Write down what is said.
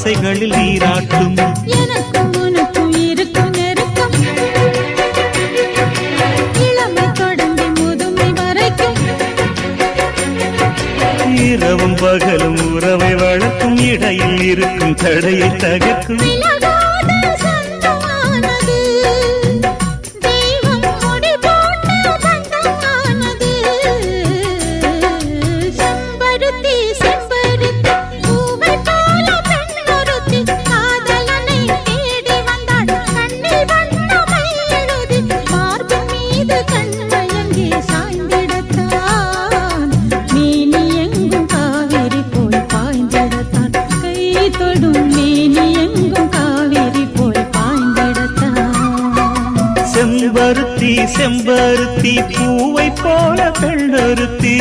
ஆசைகளில் நீராட்டும். எனக்கும் உனக்கும் இருக்கும் நெருக்கம் இளமை தொடங்கி முதுமை வரைக்கும். இரவும் பகலும் உறவை வளர்க்கும், இடையில் இருக்கும் தடையை தகர்க்கும். செம்பருத்தி செம்பருத்தி பூவை போல பெண்ணொருத்தி.